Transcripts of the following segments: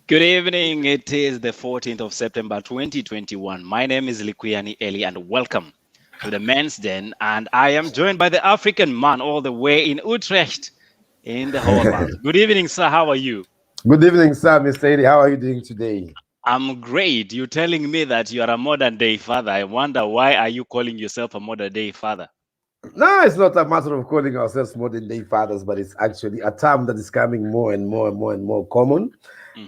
Good evening. It is the 14th of September 2021. My name is Likuyani Eli and welcome to the Men's Den. And I am joined by the African man all the way in Utrecht in the Holland. Good evening, sir. How are you? Good evening, sir, Mr. Eddie. How are you doing today? I'm great. You're telling me that you are a modern day father. I wonder, why are you calling yourself a modern day father? No, it's not a matter of calling ourselves modern day fathers, but it's actually a term that is coming more and more and more and more common.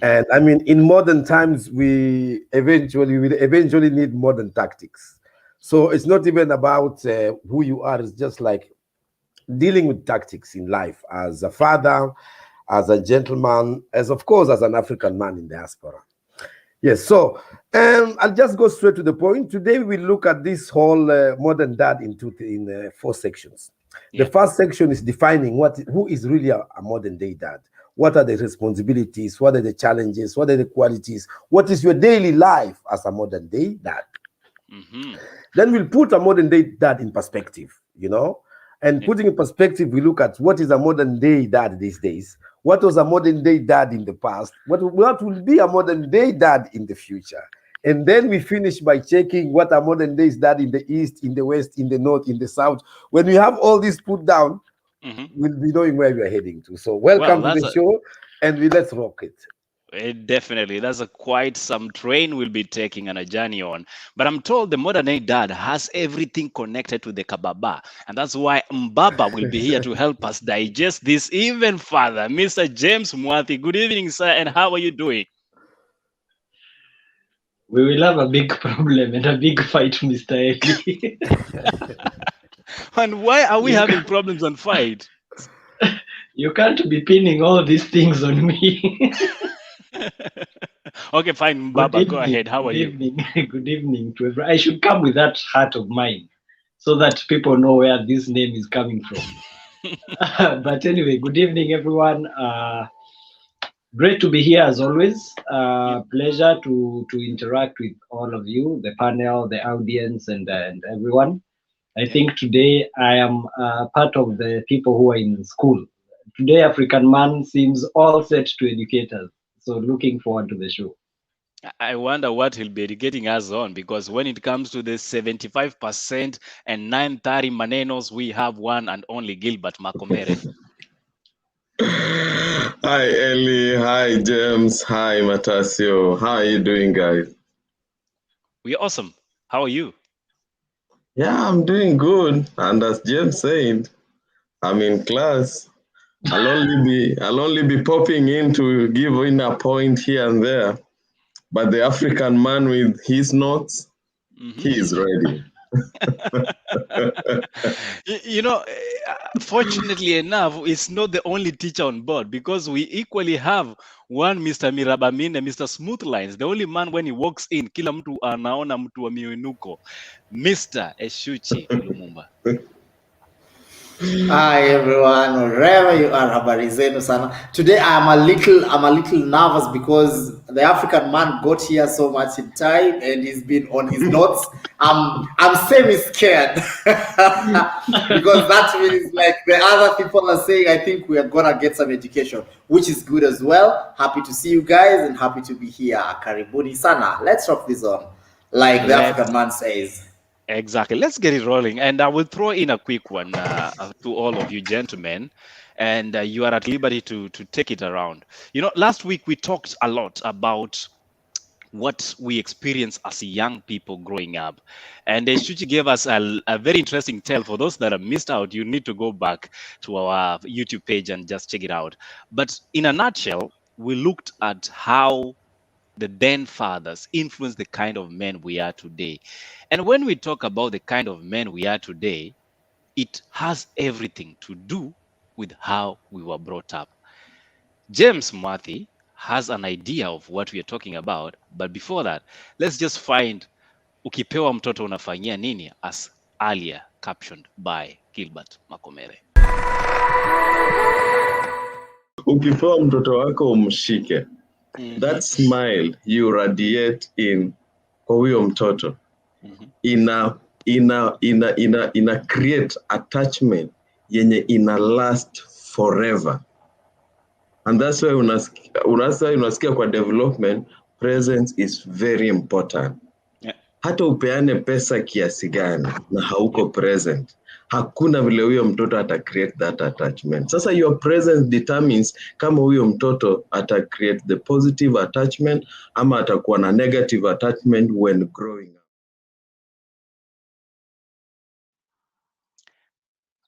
And I mean, in modern times, we eventually need modern tactics. So it's not even about who you are. It's just like dealing with tactics in life as a father, as a gentleman, as of course as an African man in diaspora. Yes, so I'll just go straight to the point. Today we look at this whole modern dad in four sections. The first section is defining who is really a modern day dad. What are the responsibilities? What are the challenges? What are the qualities? What is your daily life as a modern day dad? Then we'll put a modern day dad in perspective, and putting in perspective, we look at what is a modern day dad these days. What was a modern day dad in the past? What will be a modern day dad in the future? And then we finish by checking what a modern day dad in the East, in the West, in the North, in the South. When we have all this put down, we'll be knowing where we are heading to. So welcome to the show, and let's rock it. Definitely. That's quite some train we'll be taking on a journey on. But I'm told the modern day dad has everything connected to the kababa. And that's why Mbaba will be here to help us digest this even further. Mr. James Mwati, good evening, sir. And how are you doing? We will have a big problem and a big fight, Mr. Eddie. And why are we having problems and fight? You can't be pinning all these things on me. Okay, fine, Baba, go ahead. How are you? Good evening to everyone. I should come with that hat of mine so that people know where this name is coming from. But anyway, good evening, everyone. Great to be here as always. Pleasure to interact with all of you, the panel, the audience, and everyone. I think today I am part of the people who are in school. Today, African Man seems all set to educate us. So looking forward to the show. I wonder what he'll be educating us on, because when it comes to the 75% and 930 Manenos, we have one and only Gilbert Makomere. Hi, Ellie. Hi, James. Hi, Matasio. How are you doing, guys? We're awesome. How are you? Yeah, I'm doing good. And as James said, I'm in class. I'll only be popping in to give in a point here and there. But the African man with his notes, he is ready. Fortunately enough, it's not the only teacher on board, because we equally have one Mr. Mirabamine, Mr. Smooth the only man when he walks in, kila mtu anaona mtu wa miinuko, Mr. Eshuchi Lumumba. Hi everyone, wherever you are, habari zenu sana. Today I'm a little nervous because the African man got here so much in time and he's been on his notes. I'm semi-scared because that means like the other people are saying I think we are gonna get some education, which is good as well. Happy to see you guys and happy to be here. Karibuni sana. Let's rock this on, like the African man says. Exactly. Let's get it rolling. And I will throw in a quick one to all of you gentlemen. And you are at liberty to take it around. Last week we talked a lot about what we experience as young people growing up. And Shuchi gave us a very interesting tale. For those that have missed out, you need to go back to our YouTube page and just check it out. But in a nutshell, we looked at how the then fathers influence the kind of men we are today. And when we talk about the kind of men we are today, it has everything to do with how we were brought up. James Murthy has an idea of what we are talking about, but before that, let's just find Ukipewa mtoto unafanyia nini, as earlier captioned by Gilbert Makomere. Ukipewa mtoto wako umshike. That smile you radiate in kwa huyo mtoto ina create attachment yenye ina last forever. And that's why unasikia kwa development, presence is very important. Yeah. Hata upeane pesa kiasi gani na hauko present, hakuna vile huyo mtoto ata create that attachment. Sasa your presence determines kama huyo mtoto ata create the positive attachment ama atakuwa na negative attachment when growing up.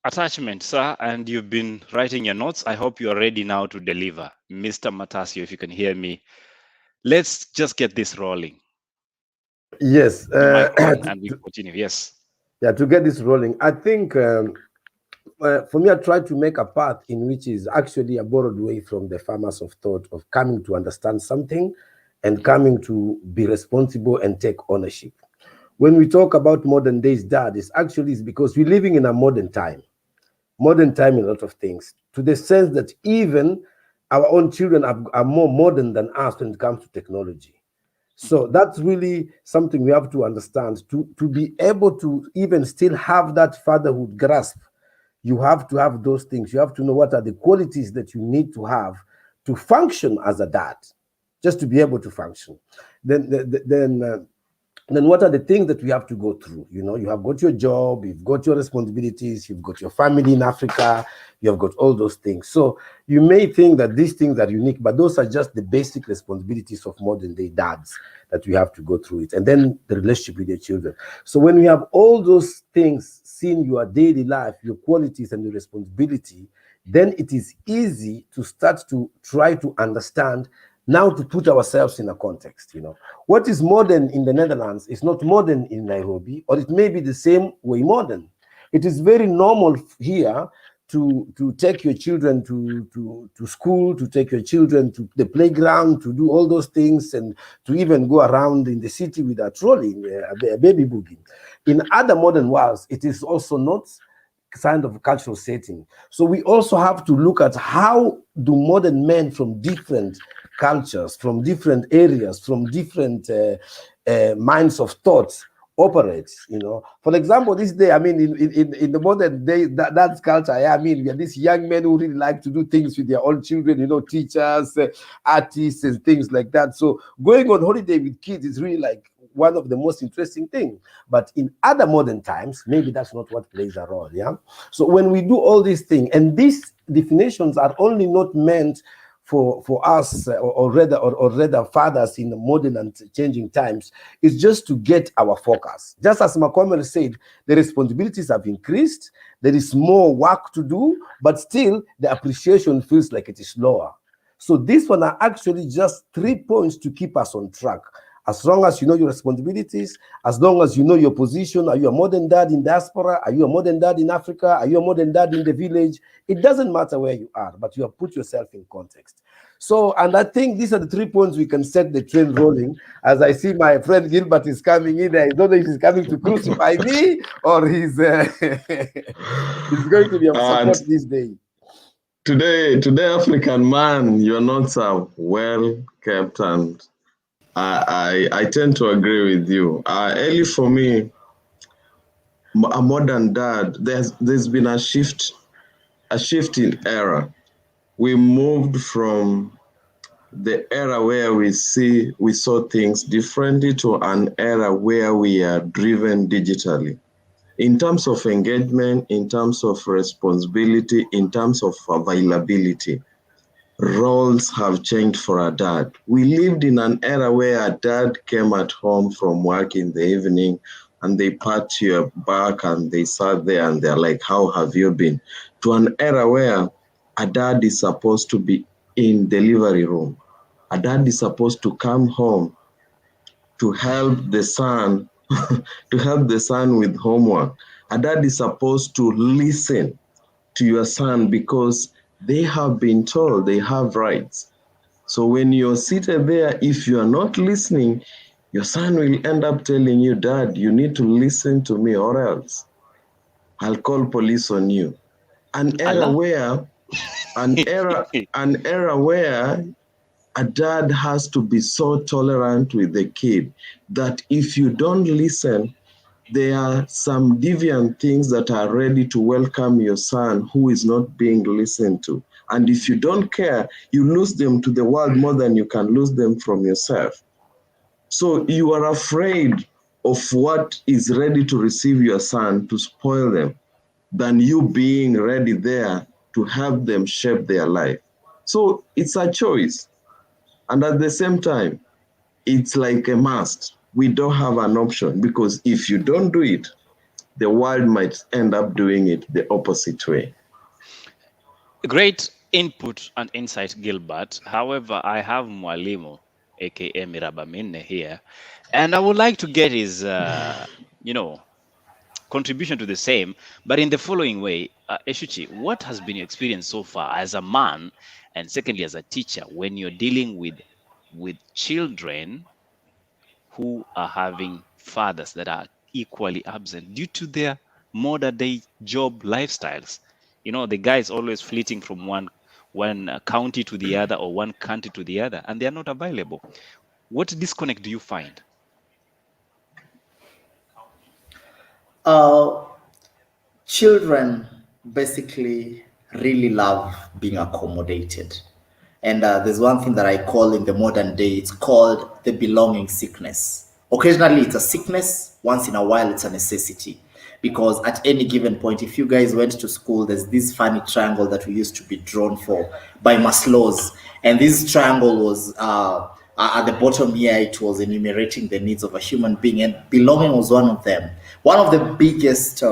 Attachment, sir, and you've been writing your notes. I hope you are ready now to deliver. Mr. Matasio, if you can hear me, let's just get this rolling. Yes. Mic on, and we continue. Yes. Yeah, to get this rolling, I think for me, I try to make a path in which is actually a borrowed way from the farmers of thought of coming to understand something and coming to be responsible and take ownership. When we talk about modern days dad, it's because we're living in a modern time in a lot of things, to the sense that even our own children are more modern than us when it comes to technology. So that's really something we have to understand. To be able to even still have that fatherhood grasp, you have to have those things. You have to know what are the qualities that you need to have to function as a dad, just to be able to function. Then what are the things that we have to go through? You know, you have got your job, you've got your responsibilities, you've got your family in Africa, you have got all those things. So you may think that these things are unique, but those are just the basic responsibilities of modern day dads that we have to go through it. And then the relationship with your children. So when we have all those things seen your daily life, your qualities and your responsibility, then it is easy to start to try to understand, now to put ourselves in a context. You know, what is modern in the Netherlands is not modern in Nairobi, or it may be the same way modern. It is very normal here to take your children to school, to take your children to the playground, to do all those things, and to even go around in the city with a trolley, a baby boogie. In other modern worlds, it is also not kind of cultural setting. So we also have to look at how do modern men from different cultures, from different areas, from different minds of thoughts operate. You know, for example, this day, I mean, in the modern day, that's culture. Yeah, I mean, we are these young men who really like to do things with their own children. You know, teachers, artists, and things like that. So going on holiday with kids is really like one of the most interesting things. But in other modern times, maybe that's not what plays a role. Yeah. So when we do all these things, and these definitions are only not meant for us or rather fathers in the modern and changing times, is just to get our focus. Just as Macomer said, the responsibilities have increased, there is more work to do, but still the appreciation feels like it is lower. So these one are actually just 3 points to keep us on track. As long as you know your responsibilities, as long as you know your position, are you a modern dad in diaspora? Are you a modern dad in Africa? Are you a modern dad in the village? It doesn't matter where you are, but you have put yourself in context. So, and I think these are the 3 points we can set the train rolling. As I see my friend Gilbert is coming in, I don't know if he's coming to crucify me or he's, he's going to be of support this day. Today, African man, you're not so well kept, and I tend to agree with you. Early for me, a modern dad, there's been a shift in era. We moved from the era where we saw things differently to an era where we are driven digitally. In terms of engagement, in terms of responsibility, in terms of availability, roles have changed for a dad. We lived in an era where a dad came at home from work in the evening and they pat your back and they sat there and they're like, how have you been? To an era where a dad is supposed to be in delivery room. A dad is supposed to come home to help the son, with homework. A dad is supposed to listen to your son because they have been told they have rights. So when you're seated there, if you are not listening, your son will end up telling you, Dad, you need to listen to me or else I'll call police on you. An era where a dad has to be so tolerant with the kid that if you don't listen, there are some deviant things that are ready to welcome your son who is not being listened to. And if you don't care, you lose them to the world more than you can lose them from yourself. So you are afraid of what is ready to receive your son to spoil them than you being ready there to help them shape their life. So it's a choice. And at the same time, it's like a must. We don't have an option, because if you don't do it, the world might end up doing it the opposite way. Great input and insight, Gilbert. However, I have Mwalimu, aka Mirabamine, here, and I would like to get his, contribution to the same, but in the following way. Eshuchi, what has been your experience so far as a man, and secondly as a teacher, when you're dealing with children who are having fathers that are equally absent due to their modern day job lifestyles? The guy is always fleeting from one county to the other, or one country to the other, and they are not available. What disconnect do you find? Children basically really love being accommodated. And there's one thing that I call in the modern day, it's called the belonging sickness. Occasionally it's a sickness, once in a while it's a necessity. Because at any given point, if you guys went to school, there's this funny triangle that we used to be drawn for by Maslow's. And this triangle was at the bottom here, it was enumerating the needs of a human being, and belonging was one of them. One of the biggest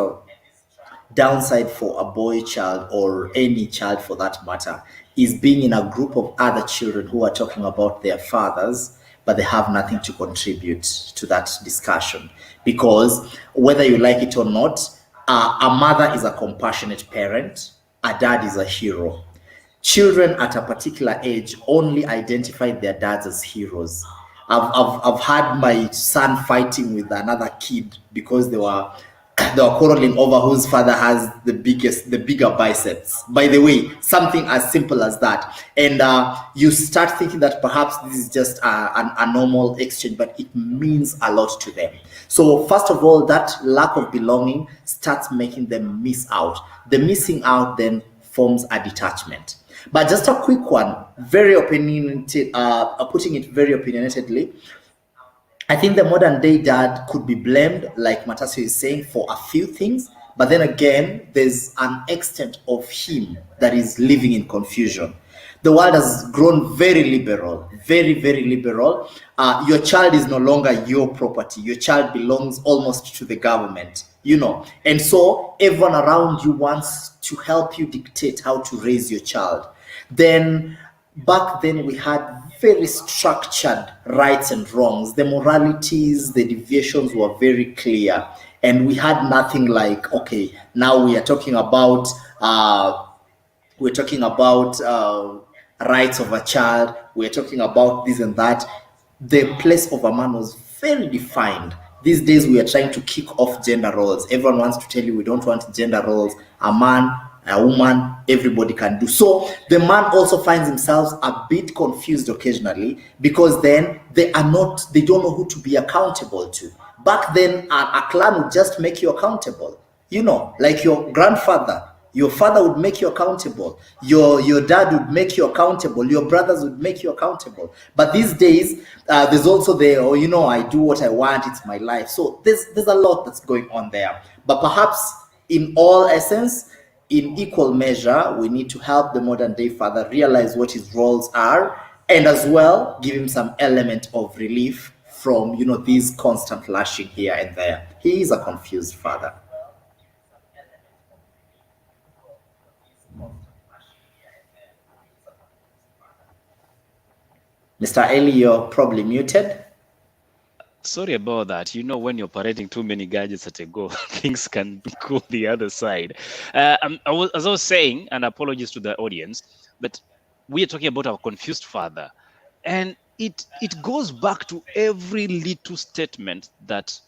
downside for a boy child, or any child for that matter, is being in a group of other children who are talking about their fathers, but they have nothing to contribute to that discussion. Because whether you like it or not, a mother is a compassionate parent, a dad is a hero. Children at a particular age only identify their dads as heroes. I've had my son fighting with another kid because they were quarreling over whose father has the bigger biceps. By the way, something as simple as that. And you start thinking that perhaps this is just a normal exchange, but it means a lot to them. So first of all, that lack of belonging starts making them miss out. The missing out then forms a detachment. But just a quick one, very opinionated, putting it very opinionatedly, I think the modern day dad could be blamed, like Matasio is saying, for a few things. But then again, there's an extent of him that is living in confusion. The world has grown very liberal, very, very liberal. Your child is no longer your property. Your child belongs almost to the government, And so everyone around you wants to help you dictate how to raise your child. Then back then we had very structured rights and wrongs. The moralities, the deviations were very clear. And we had nothing like, okay, now we are talking about rights of a child, we're talking about this and that. The place of a man was very defined. These days we are trying to kick off gender roles. Everyone wants to tell you we don't want gender roles. A man, a woman, everybody can do. So the man also finds himself a bit confused occasionally, because then they don't know who to be accountable to. Back then, a clan would just make you accountable. Like your grandfather, your father would make you accountable. Your dad would make you accountable. Your brothers would make you accountable. But these days, there's also I do what I want. It's my life. So there's a lot that's going on there. But perhaps in all essence, in equal measure, we need to help the modern day father realize what his roles are, and as well give him some element of relief from these constant lashing here and there. He is a confused father. Mr. Eli, you're probably muted. Sorry about that. When you're operating too many gadgets at a go, things can go the other side. As I was saying, and apologies to the audience, but we are talking about our confused father. And it goes back to every little statement that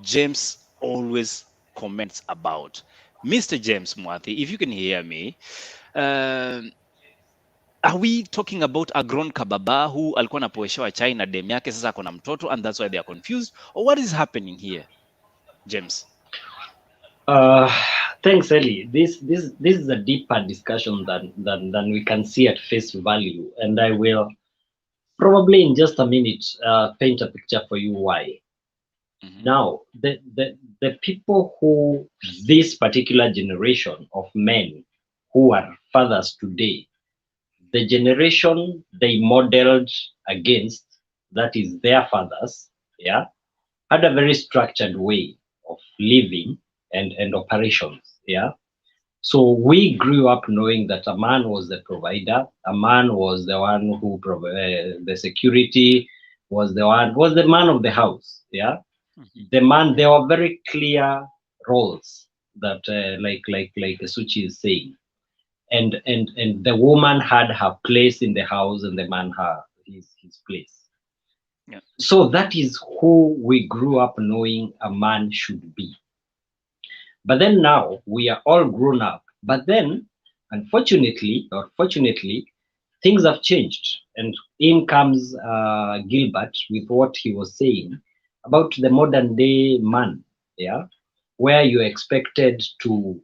James always comments about. Mr. James Mwathi, if you can hear me, are we talking about a grown kababa who alikuwa anapoeshewa chai na dem yake, sasa akona mtoto, and that's why they are confused? Or what is happening here? James? Thanks, Ellie. This is a deeper discussion than we can see at face value, and I will probably in just a minute paint a picture for you why. Now, the people who this particular generation of men who are fathers today, the generation they modeled against, that is their fathers, yeah, had a very structured way of living and operations, yeah. So we grew up knowing that a man was the provider, a man was the one who provided the security, was the man of the house, yeah. The man, there were very clear roles that like Suchi is saying, and the woman had her place in the house and the man had his place. Yeah. So that is who we grew up knowing a man should be. But then now we are all grown up. But then, unfortunately or fortunately, things have changed. And in comes Gilbert with what he was saying about the modern day man, yeah, where you're expected to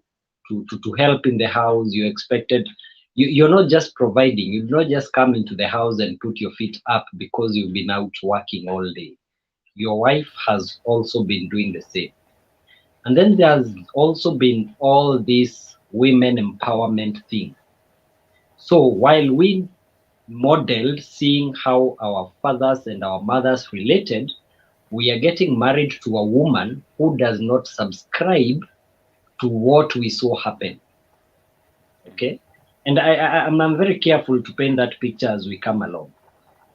help in the house. You're not just providing. You do not just come into the house and put your feet up because you've been out working all day. Your wife has also been doing the same. And then there's also been all this women empowerment thing. So while we modeled seeing how our fathers and our mothers related, we are getting married to a woman who does not subscribe to what we saw happen. Okay? And I'm very careful to paint that picture as we come along.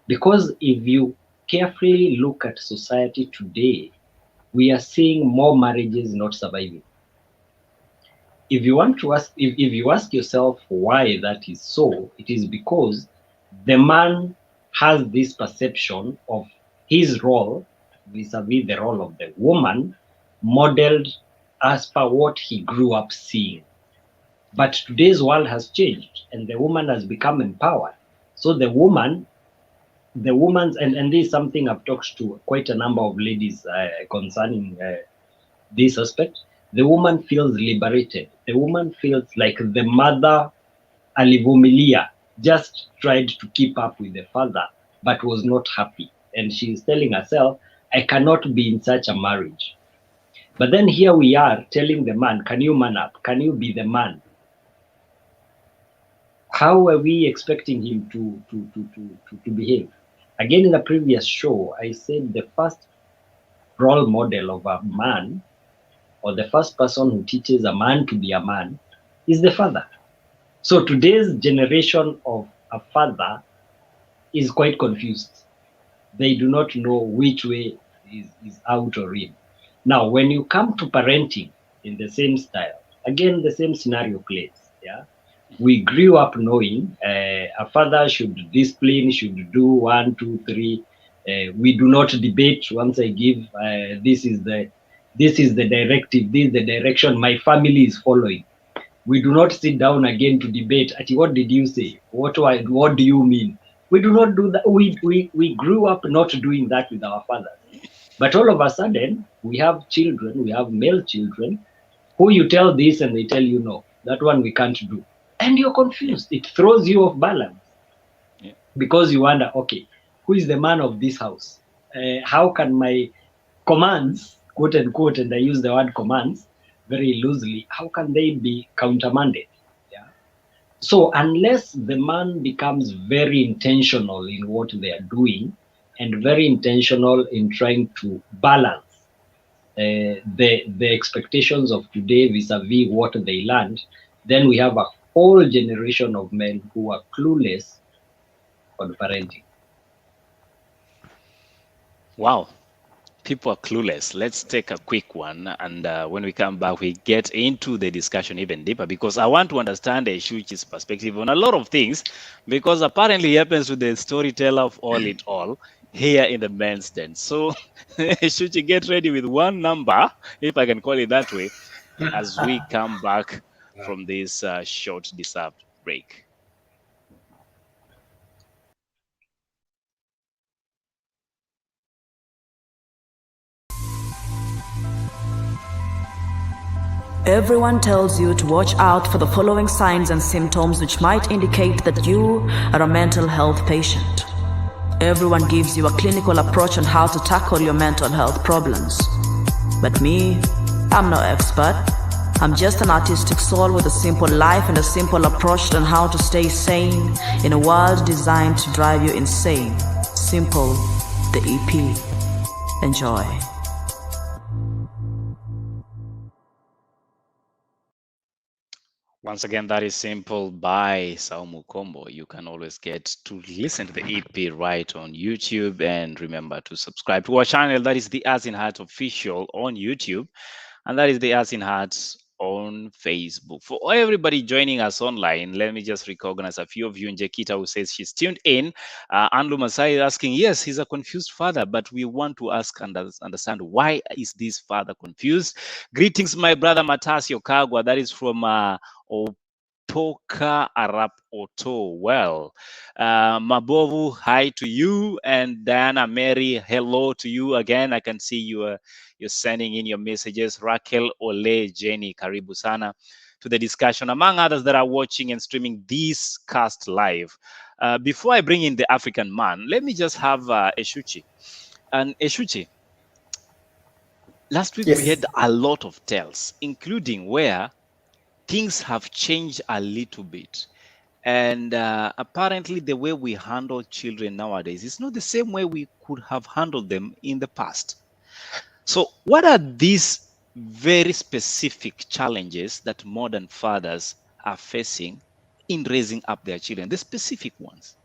Because if you carefully look at society today, we are seeing more marriages not surviving. If you want to ask, if you ask yourself why that is so, it is because the man has this perception of his role vis-a-vis the role of the woman modeled as per what he grew up seeing. But today's world has changed and the woman has become empowered. So the woman's, and this is something I've talked to quite a number of ladies concerning this aspect. The woman feels liberated. The woman feels like the mother alivumilia just tried to keep up with the father but was not happy. And she's telling herself, I cannot be in such a marriage. But then here we are telling the man, can you man up? Can you be the man? How are we expecting him to behave? Again, in the previous show, I said the first role model of a man, or the first person who teaches a man to be a man, is the father. So today's generation of a father is quite confused. They do not know which way is out or in. Now, when you come to parenting in the same style, again, the same scenario plays. Yeah, we grew up knowing a father should discipline, should do 1, 2, 3. We do not debate. Once I give this is the directive, this is the direction my family is following. We do not sit down again to debate. What did you say? What do you mean? We do not do that. We grew up not doing that with our fathers. But all of a sudden, we have children, we have male children, who you tell this and they tell you no, that one we can't do. And you're confused. It throws you off balance. Yeah. Because you wonder, okay, who is the man of this house? How can my commands, quote unquote, and I use the word commands very loosely, how can they be countermanded? Yeah. So unless the man becomes very intentional in what they are doing and very intentional in trying to balance the expectations of today vis-a-vis what they learned, then we have a whole generation of men who are clueless on parenting. Wow. People are clueless. Let's take a quick one. And when we come back, we get into the discussion even deeper because I want to understand Shuchi's perspective on a lot of things because apparently he happens to the storyteller of all it all here in the men's den. So Shuchi, get ready with one number, if I can call it that way, as we come back from this short deserved break. Everyone tells you to watch out for the following signs and symptoms which might indicate that you are a mental health patient. Everyone gives you a clinical approach on how to tackle your mental health problems. But me, I'm no expert. I'm just an artistic soul with a simple life and a simple approach on how to stay sane in a world designed to drive you insane. Simple, the EP. Enjoy. Once again, that is Simple by Saumu Kombo. You can always get to listen to the EP right on YouTube, and remember to subscribe to our channel. That is the As in Heart Official on YouTube, and that is the As in Heart on Facebook. For everybody joining us online, let me just recognize a few of you. Njekita, who says she's tuned in. Anlu Masai asking, yes, he's a confused father, but we want to ask and understand, why is this father confused? Greetings, my brother Matasio Kagwa. That is from Opoka Arap Oto. Well, Mabovu, hi to you, and Diana Mary, hello to you again. I can see you're sending in your messages. Raquel Ole Jenny, karibu sana to the discussion, among others that are watching and streaming this cast live. Before I bring in the African man, let me just have Eshuchi. And Eshuchi, last week we had a lot of tales, including where things have changed a little bit. And apparently the way we handle children nowadays is not the same way we could have handled them in the past. So what are these very specific challenges that modern fathers are facing in raising up their children, the specific ones?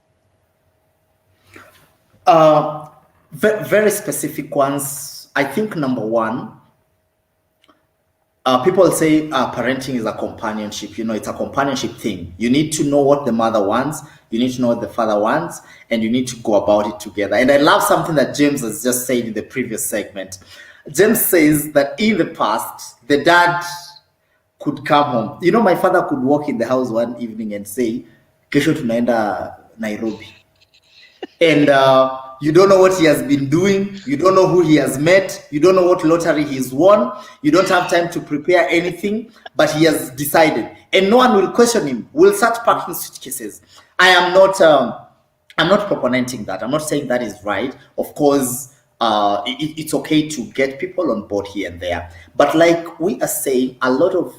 Very specific ones. I think number one, people say parenting is a companionship. You know, it's a companionship thing. You need to know what the mother wants, you need to know what the father wants, and you need to go about it together. And I love something that James has just said in the previous segment. James says that in the past, the dad could come home. You know, my father could walk in the house one evening and say, kesho tunaenda Nairobi. And you don't know what he has been doing. You don't know who he has met. You don't know what lottery he's won. You don't have time to prepare anything, but he has decided. And no one will question him. We'll start packing suitcases. I'm not proponenting that. I'm not saying that is right. Of course, it's okay to get people on board here and there. But like we are saying, a lot of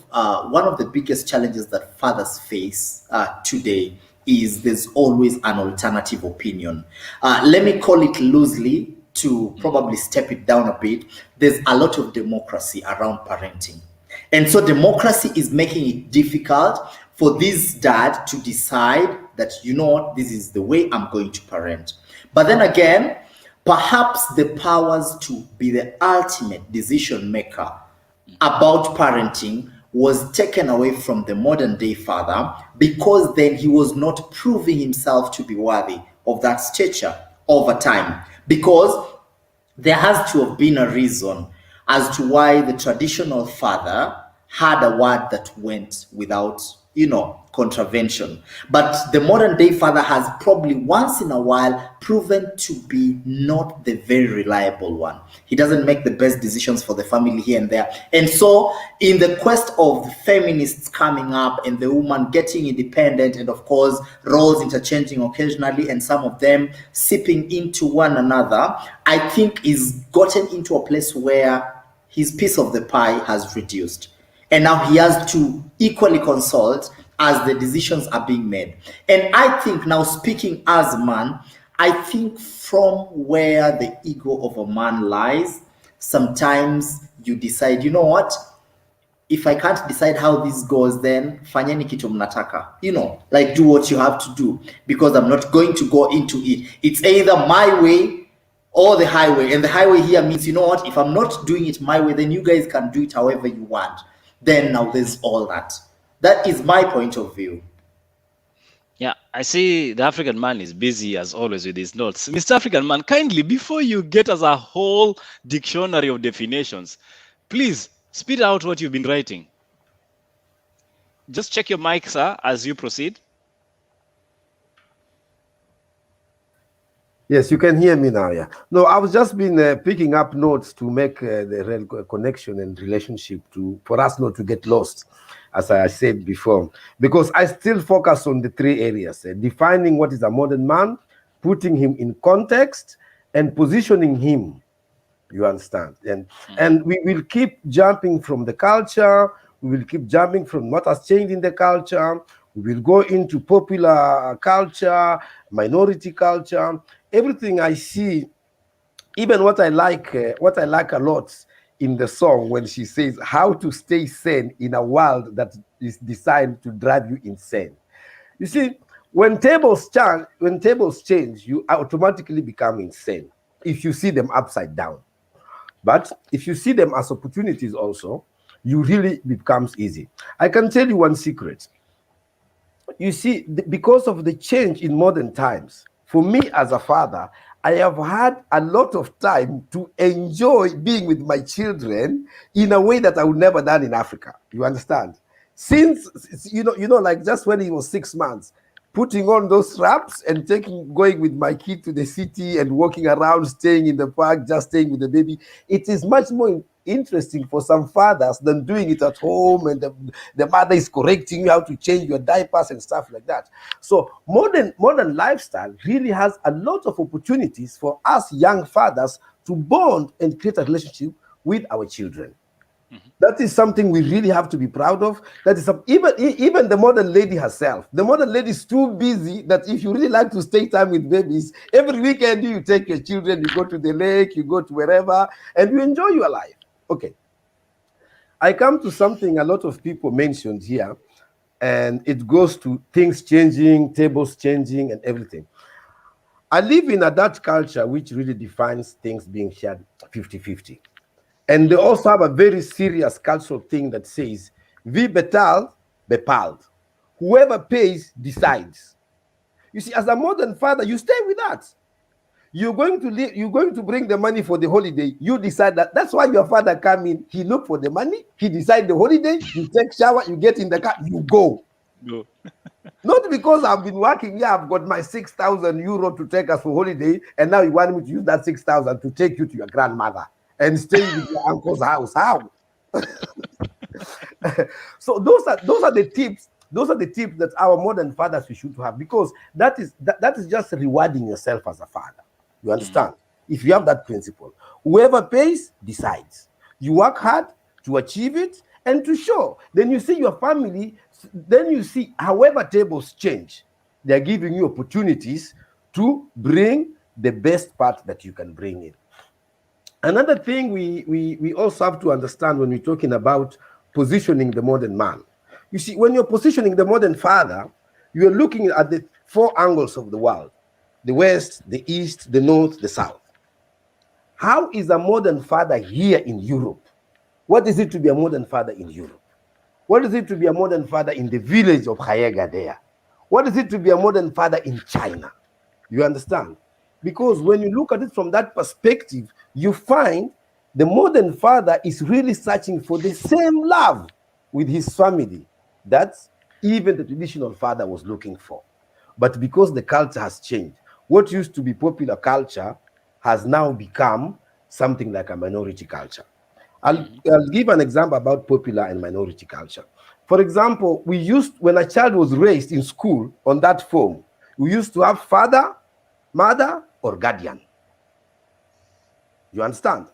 one of the biggest challenges that fathers face today is there's always an alternative opinion. Let me call it loosely to probably step it down a bit. There's a lot of democracy around parenting. And so democracy is making it difficult for this dad to decide that, you know what, this is the way I'm going to parent. But then again, perhaps the powers to be the ultimate decision maker about parenting was taken away from the modern day father, because then he was not proving himself to be worthy of that stature over time. Because there has to have been a reason as to why the traditional father had a word that went without, contravention. But the modern day father has probably once in a while proven to be not the very reliable one. He doesn't make the best decisions for the family here and there. And so in the quest of the feminists coming up and the woman getting independent, and of course roles interchanging occasionally and some of them sipping into one another, I think he's gotten into a place where his piece of the pie has reduced. And now he has to equally consult as the decisions are being made. And I think now, speaking as a man, I think from where the ego of a man lies, sometimes you decide, you know what? If I can't decide how this goes, then fanyeni kitu mnataka. Like do what you have to do, because I'm not going to go into it. It's either my way or the highway. And the highway here means, you know what? If I'm not doing it my way, then you guys can do it however you want. Then now there's all that. That is my point of view. Yeah, I see the African man is busy as always with his notes. Mr. African man, kindly, before you get us a whole dictionary of definitions, please spit out what you've been writing. Just check your mic, sir, as you proceed. Yes, you can hear me now. Yeah. No, I was just been picking up notes to make the real connection and relationship for us not to get lost, as I said before, because I still focus on the three areas: defining what is a modern man, putting him in context, and positioning him. You understand? And we will keep jumping from the culture. We will keep jumping from what has changed in the culture. We will go into popular culture, minority culture. Everything I see, even what I like a lot in the song when she says how to stay sane in a world that is designed to drive you insane. You see, when tables change, you automatically become insane if you see them upside down. But if you see them as opportunities also, you really becomes easy. I can tell you one secret. You see, because of the change in modern times, for me as a father, I have had a lot of time to enjoy being with my children in a way that I would never done in Africa. You understand? Since like just when he was 6 months, putting on those straps and going with my kid to the city and walking around, staying in the park, just staying with the baby. It is much more interesting for some fathers than doing it at home, and the mother is correcting you how to change your diapers and stuff like that. So modern lifestyle really has a lot of opportunities for us young fathers to bond and create a relationship with our children. That is something we really have to be proud of. That is even the modern lady herself. The modern lady is too busy that if you really like to stay time with babies, every weekend you take your children, you go to the lake, you go to wherever, and you enjoy your life. Okay. I come to something a lot of people mentioned here, and it goes to things changing, tables changing, and everything. I live in a Dutch culture which really defines things being shared 50-50. And they also have a very serious cultural thing that says, wie betaalt, bepaalt. Whoever pays decides. You see, as a modern father, you stay with that. You're going to bring the money for the holiday. You decide that. That's why your father come in. He look for the money. He decide the holiday. You take shower. You get in the car. You go. Go. Not because I've been working here. I've got my 6,000 euro to take us for holiday, and now you want me to use that 6,000 to take you to your grandmother and stay with your uncle's house. How? So those are the tips. Those are the tips that our modern fathers we should have, because that is just rewarding yourself as a father. You understand? If you have that principle, whoever pays decides. You work hard to achieve it and to show. Then you see your family. Then you see, however tables change, they are giving you opportunities to bring the best part that you can bring in. Another thing we also have to understand when we're talking about positioning the modern man. You see, when you're positioning the modern father, you're looking at the four angles of the world: the West, the East, the North, the South. How is a modern father here in Europe? What is it to be a modern father in Europe? What is it to be a modern father in the village of Hayega there? What is it to be a modern father in China? You understand? Because when you look at it from that perspective, you find the modern father is really searching for the same love with his family that even the traditional father was looking for. But because the culture has changed, what used to be popular culture has now become something like a minority culture. I'll give an example about popular and minority culture. For example, when a child was raised in school on that form, we used to have father, mother, or guardian. You understand?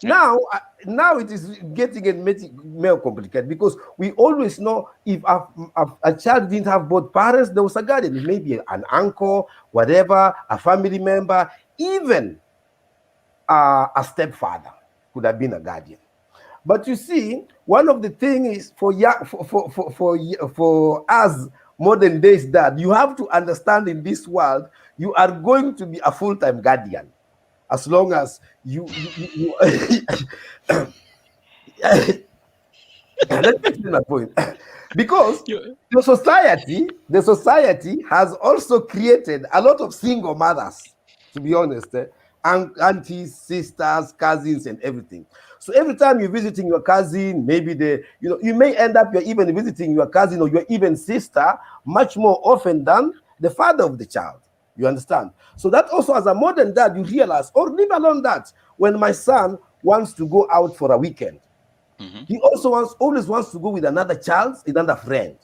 Now it is getting more complicated, because we always know if a child didn't have both parents, there was a guardian. It may be an uncle, whatever, a family member, even a stepfather could have been a guardian. But you see, one of the things for us modern days, that you have to understand in this world, you are going to be a full-time guardian as long as you let me explain my point. Because the society has also created a lot of single mothers, to be honest, aunties, sisters, cousins, and everything. So every time you're visiting your cousin, maybe you may end up you're even visiting your cousin or your even sister much more often than the father of the child. You understand? So that also, as a modern dad, you realize, or leave alone that, when my son wants to go out for a weekend, he also always wants to go with another child, another friend.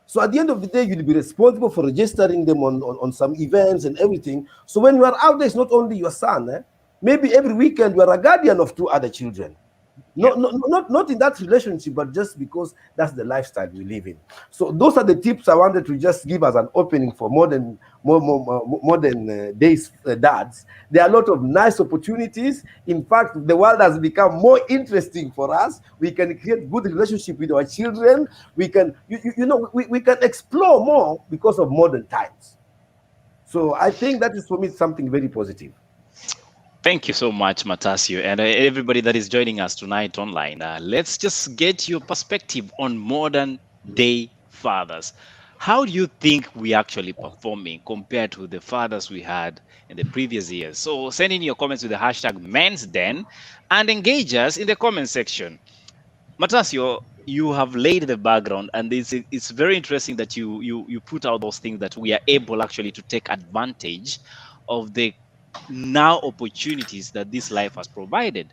So at the end of the day, you'll be responsible for registering them on some events and everything. So when you are out there, it's not only your son. Maybe every weekend you are a guardian of 2 other children. Not in that relationship, but just because that's the lifestyle we live in. So those are the tips I wanted to just give as an opening for modern days dads. There are a lot of nice opportunities. In fact, the world has become more interesting for us. We can create good relationship with our children. We can, we can explore more because of modern times. So I think that is, for me, something very positive. Thank you so much, Matasio, and everybody that is joining us tonight online. Let's just get your perspective on modern day fathers. How do you think we actually performing compared to the fathers we had in the previous years? So send in your comments with the hashtag Men's Den and engage us in the comment section. Matasio, you have laid the background, and it's very interesting that you put out those things that we are able actually to take advantage of the now opportunities that this life has provided.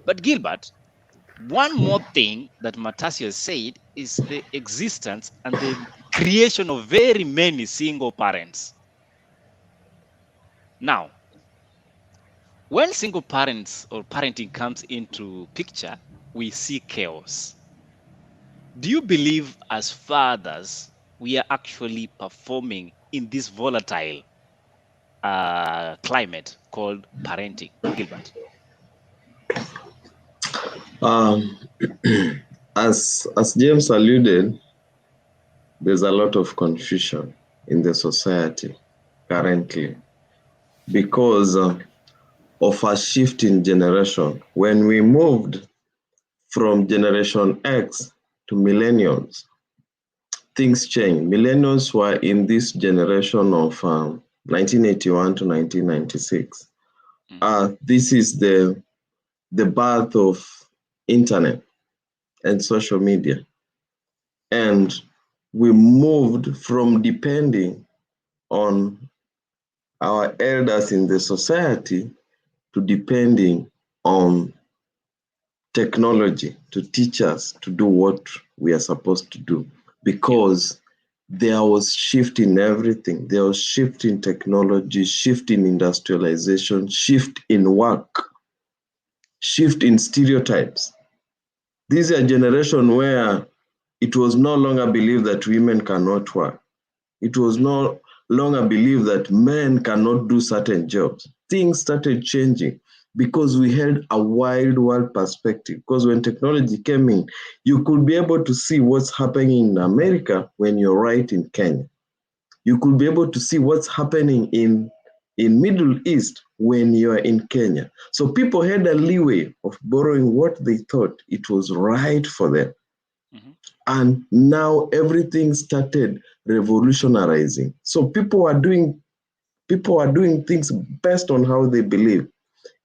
But Gilbert, one more thing that Matasio said is the existence and the creation of very many single parents. Now, when single parents or parenting comes into picture, we see chaos. Do you believe as fathers we are actually performing in this volatile climate called parenting? Gilbert. As James alluded, there's a lot of confusion in the society currently because of a shift in generation. When we moved from Generation X to millennials, things changed. Millennials were in this generation of 1981 to 1996. This is the birth of internet and social media. And we moved from depending on our elders in the society to depending on technology to teach us to do what we are supposed to do, because there was shift in everything. There was shift in technology, shift in industrialization, shift in work, shift in stereotypes. This is a generation where it was no longer believed that women cannot work. It was no longer believed that men cannot do certain jobs. Things started changing because we held a wide world perspective. Because when technology came in, you could be able to see what's happening in America when you're right in Kenya. You could be able to see what's happening in Middle East when you're in Kenya. So people had a leeway of borrowing what they thought it was right for them. And now everything started revolutionizing. So people are doing things based on how they believe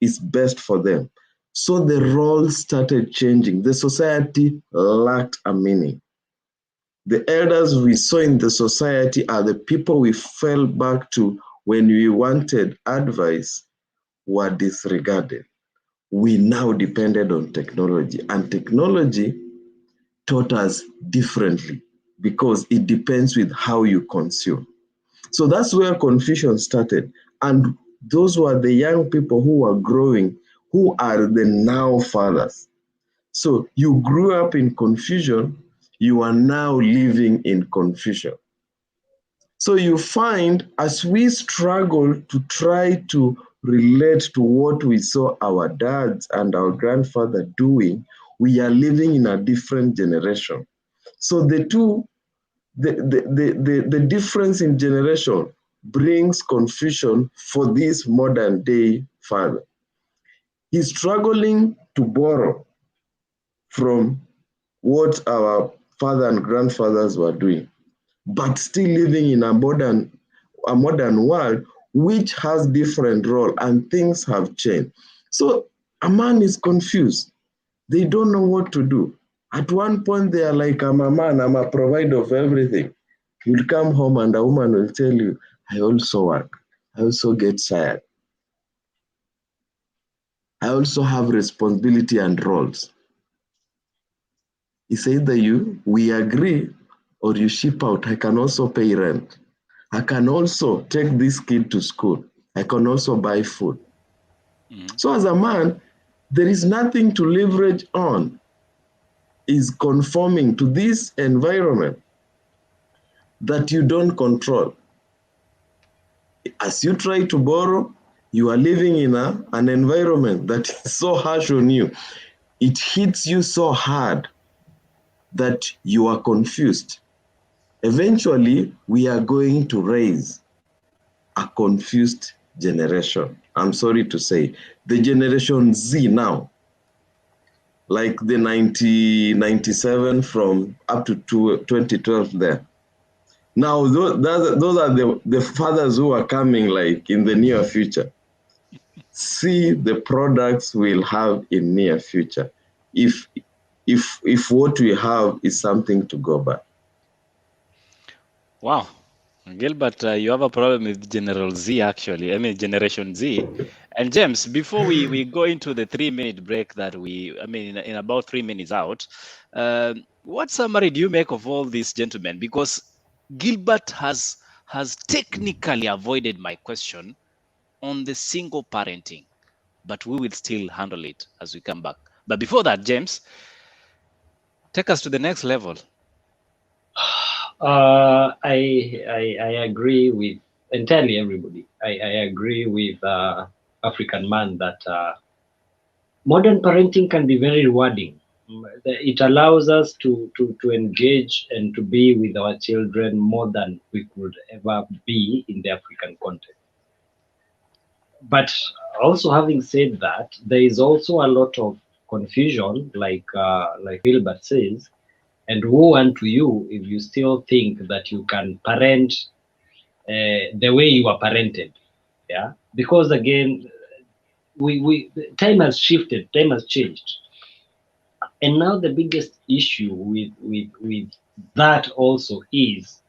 is best for them. So the roles started changing. The society lacked a meaning. The elders we saw in the society are the people we fell back to when we wanted advice were disregarded. We now depended on technology, and technology taught us differently because it depends with how you consume. So that's where confusion started. And those were the young people who were growing, who are the now fathers. So you grew up in confusion, you are now living in confusion. So you find as we struggle to try to relate to what we saw our dads and our grandfather doing, we are living in a different generation. So the difference in generation brings confusion for this modern day father. He's struggling to borrow from what our father and grandfathers were doing, but still living in a modern world which has different role, and things have changed. So a man is confused. They don't know what to do. At one point, they are like, I'm a man, I'm a provider of everything. You'll come home and a woman will tell you, I also work. I also get tired. I also have responsibility and roles. It's either we agree, or you ship out. I can also pay rent. I can also take this kid to school. I can also buy food. So as a man, there is nothing to leverage on. Is conforming to this environment that you don't control. As you try to borrow, you are living in an environment that is so harsh on you. It hits you so hard that you are confused. Eventually, we are going to raise a confused generation. I'm sorry to say, the generation Z now, like the 1997 from up to 2012 there. Now, those are the fathers who are coming like in the near future. See the products we'll have in near future. If what we have is something to go by. Wow. Gilbert, you have a problem with General Z, actually. I mean, Generation Z. And James, before we go into the 3-minute break that in about 3 minutes out, what summary do you make of all these gentlemen? Because Gilbert has technically avoided my question on the single parenting, but we will still handle it as we come back. But before that, James, take us to the next level. I agree with entirely everybody. I agree with African man that modern parenting can be very rewarding. It allows us to engage and to be with our children more than we could ever be in the African context. But also, having said that, there is also a lot of confusion, like Gilbert says, and woe unto you if you still think that you can parent the way you are parented. Yeah, because again, time has shifted, time has changed, and now the biggest issue with that also is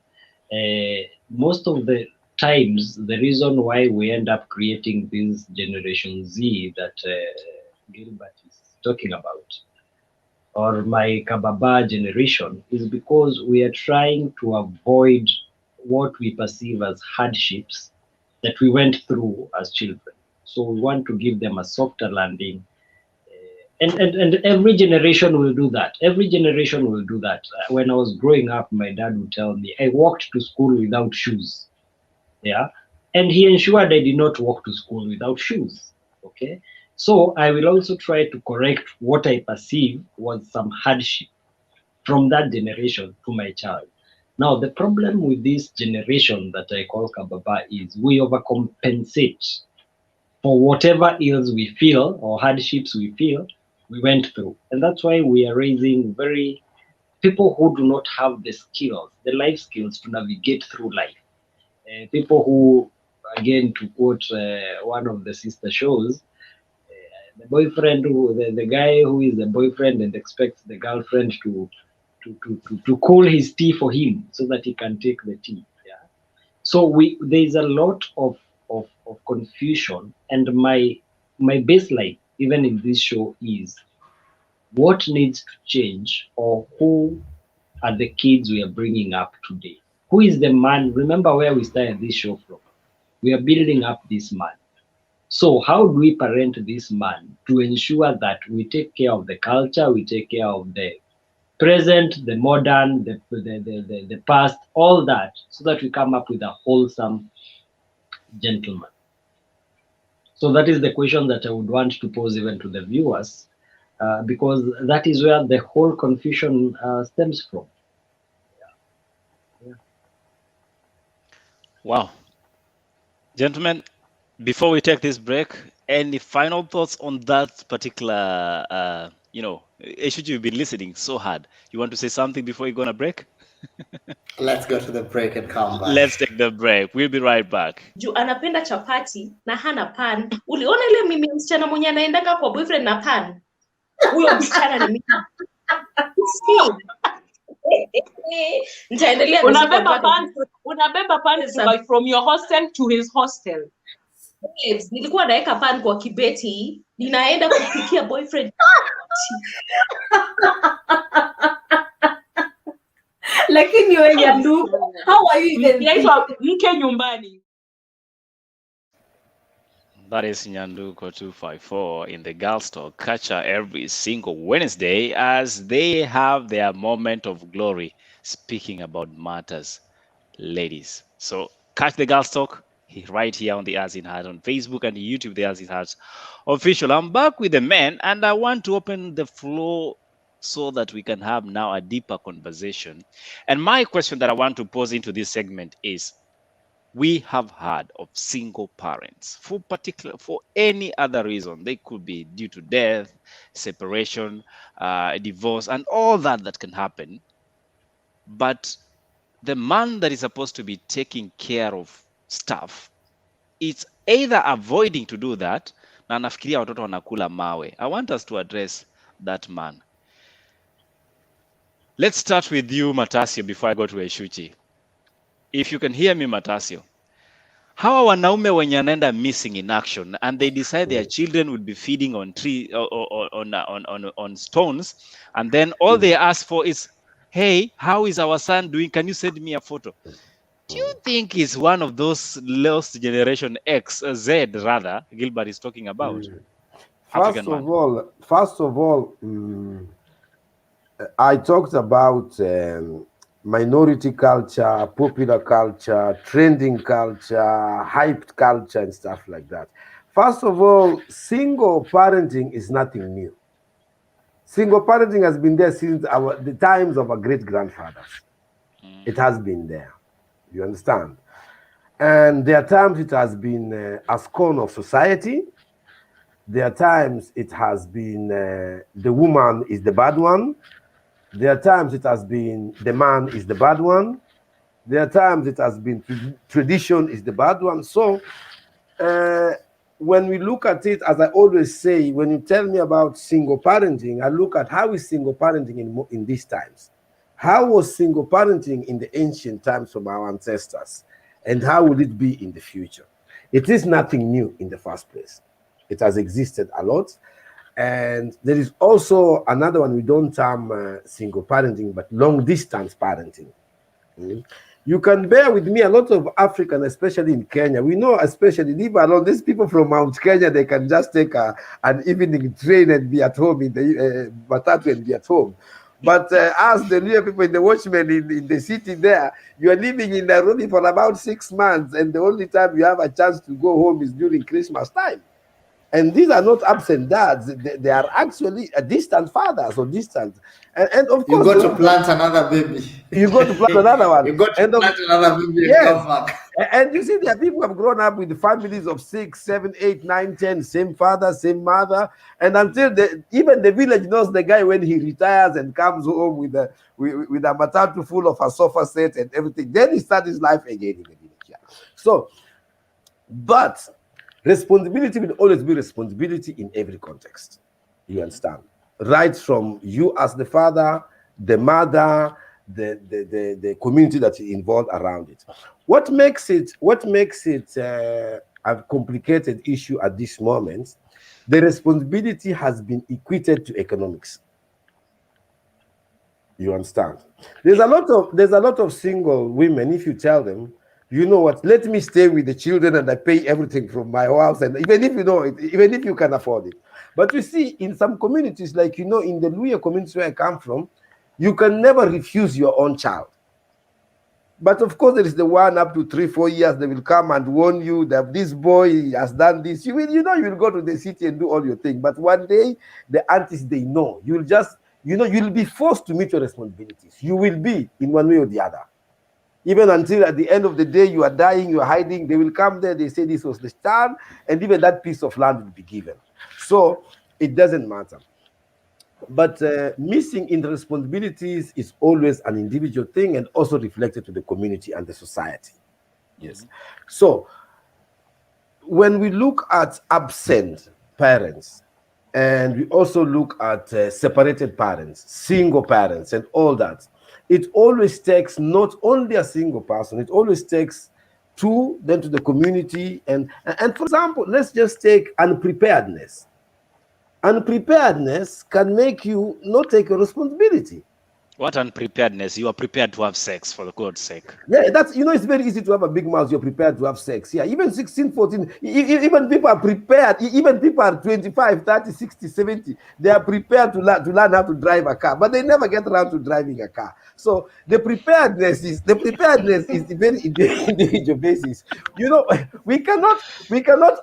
most of the times the reason why we end up creating this Generation Z that Gilbert is talking about, or my Kababa generation, is because we are trying to avoid what we perceive as hardships that we went through as children. So we want to give them a softer landing. And every generation will do that. Every generation will do that. When I was growing up, my dad would tell me, I walked to school without shoes. Yeah. And he ensured I did not walk to school without shoes. Okay. So I will also try to correct what I perceive was some hardship from that generation to my child. Now, the problem with this generation that I call Kababa is we overcompensate for whatever ills we feel or hardships we feel we went through. And that's why we are raising people who do not have the skills, the life skills to navigate through life. People who, again, to quote one of the sister shows, the boyfriend, the guy who is the boyfriend and expects the girlfriend to cool his tea for him so that he can take the tea. Yeah. So there's a lot of confusion, and my baseline, even in this show, is what needs to change, or who are the kids we are bringing up today? Who is the man? Remember where we started this show from. We are building up this man. So how do we parent this man to ensure that we take care of the culture, we take care of the present, the modern, the past, all that, so that we come up with a wholesome gentleman? So that is the question that I would want to pose even to the viewers, because that is where the whole confusion stems from. Yeah. Wow. Gentlemen, before we take this break, any final thoughts on that particular, issue you've been listening so hard? You want to say something before you go on a break? Let's go to the break and come back. Let's take the break. We'll be right back. Juu anapenda chapati na hana pan. Uliona ile mimi msichana mwenye anaendanga kwa boyfriend na pan? Huyo msichana ni mimi. Nitaendelea vizuri Unabeba kwa pants like from your hostel to his hostel. babes, nilikuwa naweka pan kwa kibeti, ninaenda kupikia boyfriend. Lakini wewe Nyanduko, how are you even Inaitwa mke nyumbani. That is Nyanduko 254 in the Girls Talk. Catch her every single Wednesday as they have their moment of glory speaking about matters, ladies. So catch the Girls Talk right here on the As in Heart on Facebook and YouTube, the As in Heart official. I'm back with the men and I want to open the floor so that we can have now a deeper conversation. And my question that I want to pose into this segment is, we have heard of single parents for any other reason. They could be due to death, separation, divorce, and all that can happen. But the man that is supposed to be taking care of stuff, it's either avoiding to do that, na anafikiria watoto wanakula mawe. I want us to address that man. Let's start with you, Matasio, before I go to Eshuchi. If you can hear me, Matasio, hawa wanaume wenye anaenda missing in action and they decide their children will be feeding on on stones, and then all they ask for is, hey, how is our son doing? Can you send me a photo? Do you think it's one of those lost generation X, Z rather, Gilbert is talking about? First of all, I talked about minority culture, popular culture, trending culture, hyped culture, and stuff like that. First of all, single parenting is nothing new. Single parenting has been there since the times of our great-grandfathers. It has been there. You understand? And there are times it has been a scorn of society. There are times it has been the woman is the bad one. There are times it has been the man is the bad one. There are times it has been tradition is the bad one. So when we look at it, as I always say, when you tell me about single parenting, I look at how is single parenting in these times. How was single parenting in the ancient times of our ancestors? And how will it be in the future? It is nothing new in the first place. It has existed a lot. And there is also another one, we don't term single parenting, but long distance parenting. You can bear with me, a lot of African, especially in Kenya, we know, especially, leave alone, these people from Mount Kenya, they can just take an evening train and be at home in the matatu and be at home. But as the new people in the watchmen in the city there, you are living in Nairobi for about 6 months, and the only time you have a chance to go home is during Christmas time. And these are not absent dads; they are actually a distant fathers or distant. And of course, you got to plant another baby. You got to plant another one. You got to plant another baby. Yes. And come back. And you see, there are people who have grown up with families of 6, 7, 8, 9, 10, same father, same mother, and until even the village knows the guy when he retires and comes home with a matatu full of a sofa set and everything, then he starts his life again in the village. Yeah. So, but responsibility will always be responsibility in every context. You understand? Right from you as the father, the mother, the community that is involved around it. What makes it a complicated issue at this moment? The responsibility has been equated to economics. You understand? There's a lot of single women. If you tell them, you know what, let me stay with the children and I pay everything from my house, and even if you know it, even if you can afford it. But you see, in some communities, like in the Luya community where I come from, you can never refuse your own child. But of course, there is the one up to 3, 4 years, they will come and warn you that this boy has done this. You will go to the city and do all your thing. But one day, the aunties, they know. You will just, you'll be forced to meet your responsibilities. You will be in one way or the other. Even until at the end of the day, you are dying, you are hiding, they will come there, they say this was the child, and even that piece of land will be given. So it doesn't matter. But missing in responsibilities is always an individual thing and also reflected to the community and the society. Yes. So when we look at absent parents, and we also look at separated parents, single parents, and all that, it always takes not only a single person, it always takes two, then to the community. And for example, let's just take unpreparedness. Unpreparedness can make you not take a responsibility. What unpreparedness? You are prepared to have sex, for the God's sake. Yeah, that's, it's very easy to have a big mouth. You're prepared to have sex. Yeah, even 16, 14, even people are prepared. Even people are 25, 30, 60, 70. They are prepared to learn how to drive a car, but they never get around to driving a car. So the preparedness is the very individual basis. We cannot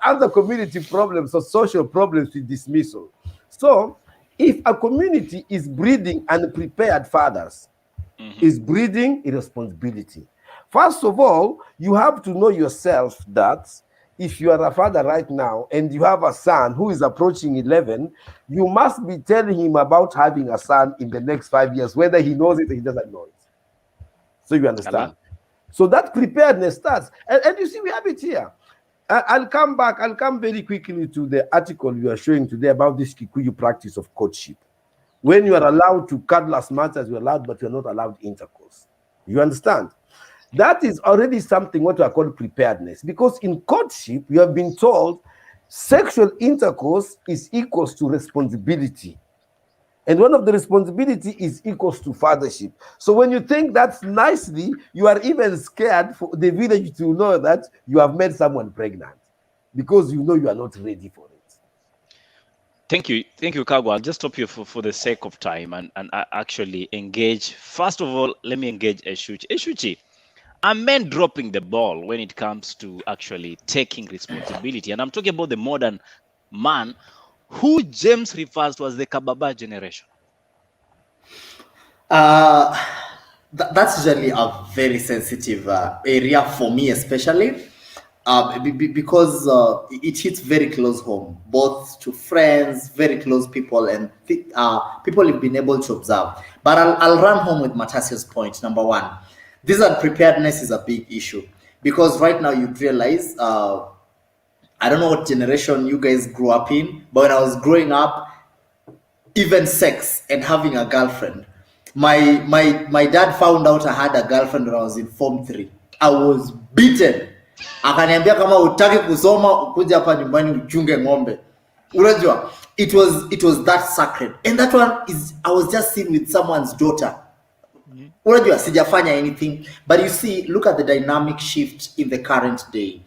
answer community problems or social problems with dismissal. So if a community is breeding unprepared fathers, is breeding irresponsibility. First of all, you have to know yourself that if you are a father right now and you have a son who is approaching 11, you must be telling him about having a son in the next 5 years, whether he knows it or he doesn't know it. So you understand? So that preparedness starts. And you see, we have it here. I'll come very quickly to the article you are showing today about this Kikuyu practice of courtship. When you are allowed to cuddle as much as you're allowed, but you're not allowed intercourse. You understand? That is already something what we call preparedness. Because in courtship, you have been told sexual intercourse is equals to responsibility. And one of the responsibility is equals to fathership. So when you think that's nicely, you are even scared for the village to know that you have made someone pregnant because you know you are not ready for it. Thank you, Kago. I'll just stop you for the sake of time and actually engage. First of all, let me engage Eshuchi. Eshuchi, are men dropping the ball when it comes to actually taking responsibility? And I'm talking about the modern man who James refers to as the Kababa generation. That's usually a very sensitive area for me, especially because it hits very close home, both to friends, very close people, and people have been able to observe. But I'll run home with Matasio's point. Number one, this unpreparedness is a big issue because right now you'd realize, I don't know what generation you guys grew up in, but when I was growing up, even sex and having a girlfriend, my dad found out I had a girlfriend when I was in Form 3. I was beaten. Akaniambia kama utaki kusoma ukuja hapa nyumbani uchunge ng'ombe. Unajua, it was that sacred. And that one is, I was just seen with someone's daughter. Unajua, sijafanya anything. But you see, look at the dynamic shift in the current day,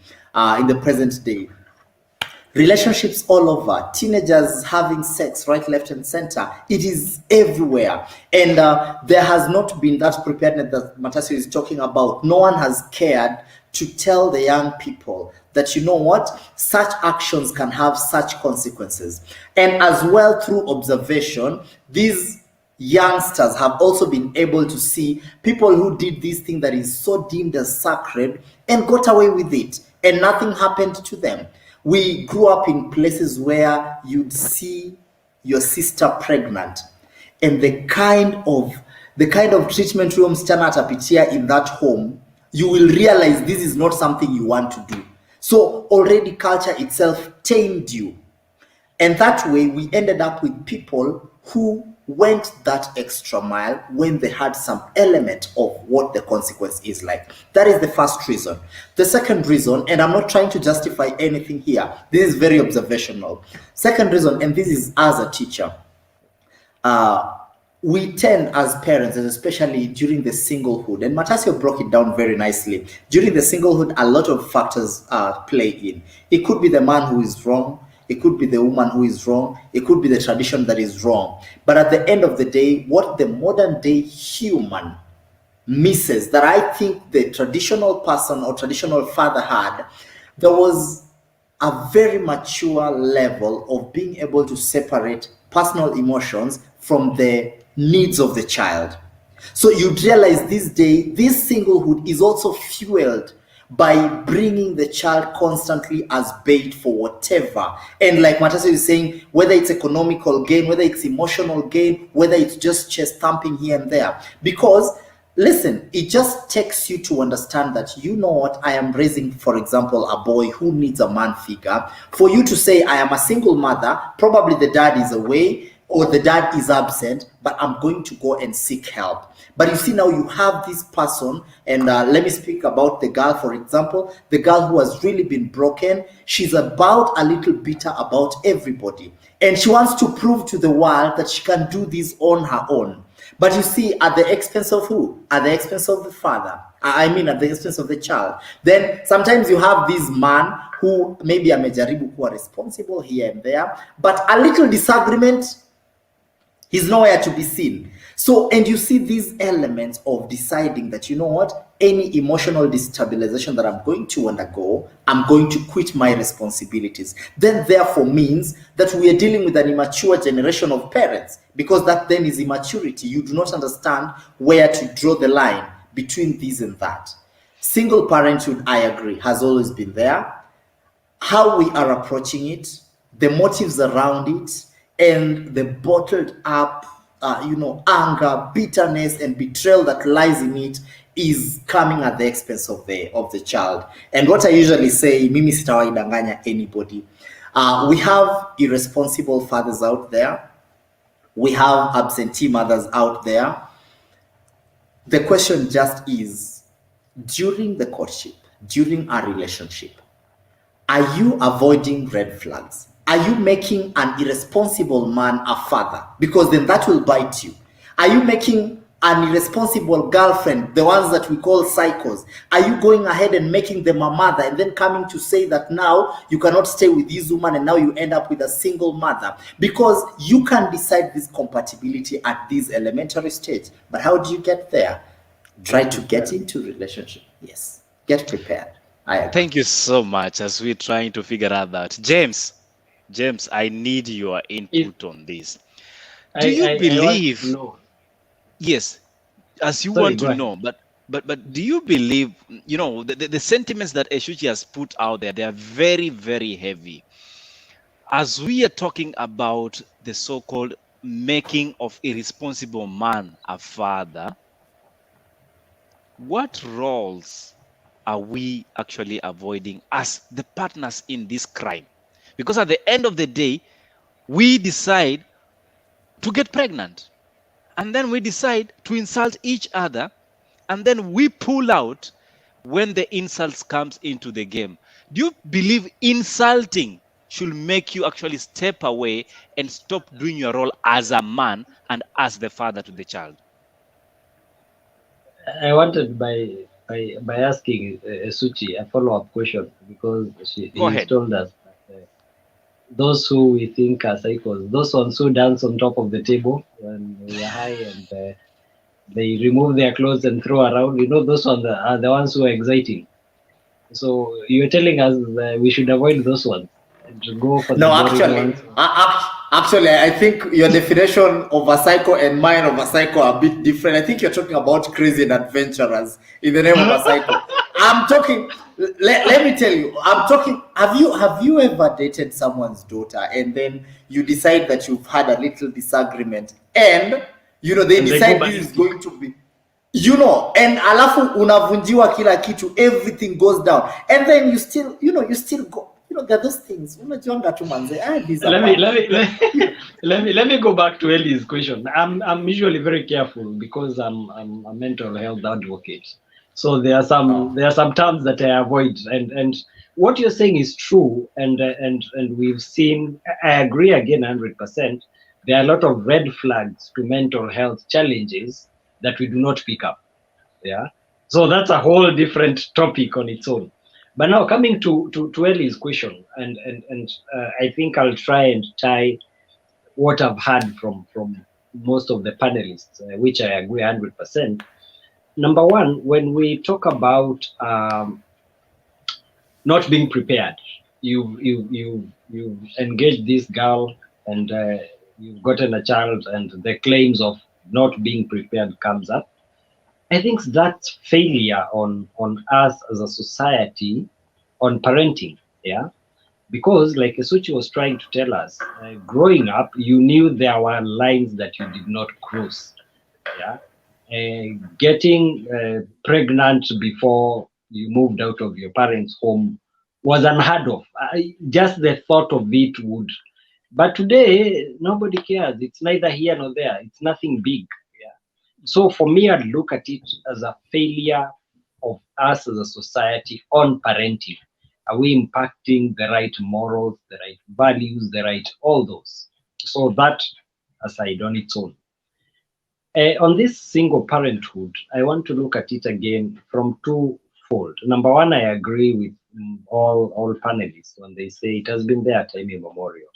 in the present day. Relationships all over, teenagers having sex right, left, and center. It is everywhere. And there has not been that preparedness that Matasio is talking about. No one has cared to tell the young people that, you know what, such actions can have such consequences. And as well, through observation, these youngsters have also been able to see people who did this thing that is so deemed as sacred and got away with it, and nothing happened to them. We grew up in places where you'd see your sister pregnant, and the kind of treatment you msichana atapitia in that home, you will realize this is not something you want to do. So already culture itself tamed you. And that way we ended up with people who went that extra mile when they had some element of what the consequence is like. That is the first reason. The second reason, and I'm not trying to justify anything here, this is very observational. Second reason, and this is as a teacher, we tend as parents, and especially during the singlehood, and Matasio broke it down very nicely. During the singlehood, a lot of factors play in. It could be the man who is wrong. It could be the woman who is wrong. It could be the tradition that is wrong. But at the end of the day, what the modern day human misses, that I think the traditional person or traditional father had, there was a very mature level of being able to separate personal emotions from the needs of the child. So you realize this day, this singlehood is also fueled by bringing the child constantly as bait for whatever. And like Matasio is saying, whether it's economical gain, whether it's emotional gain, whether it's just chest thumping here and there. Because, listen, it just takes you to understand that, you know what, I am raising, for example, a boy who needs a man figure. For you to say, I am a single mother, probably the dad is away, or the dad is absent, but I'm going to go and seek help. But you see, now you have this person, and let me speak about the girl, for example, the girl who has really been broken. She's about a little bitter about everybody, and she wants to prove to the world that she can do this on her own. But you see, at the expense of who? At the expense of the father. I mean, at the expense of the child. Then sometimes you have this man who maybe amejaribu kuwa responsible here and there, but a little disagreement, he's nowhere to be seen. So, and you see these elements of deciding that, you know what, any emotional destabilization that I'm going to undergo, I'm going to quit my responsibilities. Then therefore means that we are dealing with an immature generation of parents, because that then is immaturity. You do not understand where to draw the line between this and that. Single parenthood, I agree, has always been there. How we are approaching it, the motives around it, and the bottled up, anger, bitterness, and betrayal that lies in it is coming at the expense of the child. And what I usually say, mimi sitawaidanganya anybody. We have irresponsible fathers out there. We have absentee mothers out there. The question just is, during the courtship, during our relationship, are you avoiding red flags? Are you making an irresponsible man a father? Because then that will bite you. Are you making an irresponsible girlfriend, the ones that we call psychos? Are you going ahead and making them a mother and then coming to say that now you cannot stay with this woman and now you end up with a single mother? Because you can decide this compatibility at this elementary stage. But how do you get there? Try to get into relationship. Yes. Get prepared. Thank you so much as we're trying to figure out that. James, I need your input on this. Do you believe? Yes, as you want to know, but do you believe? You know, the sentiments that Eshuchi has put out there, they are very, very heavy. As we are talking about the so-called making of irresponsible man a father, what roles are we actually avoiding as the partners in this crime? Because at the end of the day, we decide to get pregnant, and then we decide to insult each other, and then we pull out when the insults comes into the game. Do you believe insulting should make you actually step away and stop doing your role as a man and as the father to the child? I wanted by asking Suchi a follow-up question, because he told us that those who we think are psychos, those ones who dance on top of the table when we are high and they remove their clothes and throw around, those ones are the ones who are exciting. So you're telling us that we should avoid those ones and go for the boring ones? Actually, I think your definition of a psycho and mine of a psycho are a bit different. I think you're talking about crazy and adventurers in the name of a psycho. I'm talking. Let me tell you. I'm talking. Have you ever dated someone's daughter and then you decide that you've had a little disagreement and they decide this is going to be, and alafu unavunjiwa kila kitu, everything goes down, and then you still go. There are those things. Let me go back to Ellie's question. I'm usually very careful because I'm a mental health advocate. So there are some terms that I avoid. And what you're saying is true. And we've seen. I agree again 100%. There are a lot of red flags to mental health challenges that we do not pick up. Yeah. So that's a whole different topic on its own. But now coming to Ellie's question, and I think I'll try and tie what I've heard from most of the panelists, which I agree 100%. Number one, when we talk about not being prepared, you engaged this girl and you've gotten a child, and the claims of not being prepared comes up. I think that's failure on us as a society on parenting, yeah? Because like Esuchi was trying to tell us, growing up, you knew there were lines that you did not cross, yeah? Getting pregnant before you moved out of your parents' home was unheard of. Just the thought of it would But today, nobody cares. It's neither here nor there. It's nothing big. Yeah. So for me, I'd look at it as a failure of us as a society on parenting. Are we impacting the right morals, the right values, the right all those? So that aside on its own. On this single parenthood, I want to look at it again from twofold. Number one, I agree with all panelists when they say it has been there time immemorial.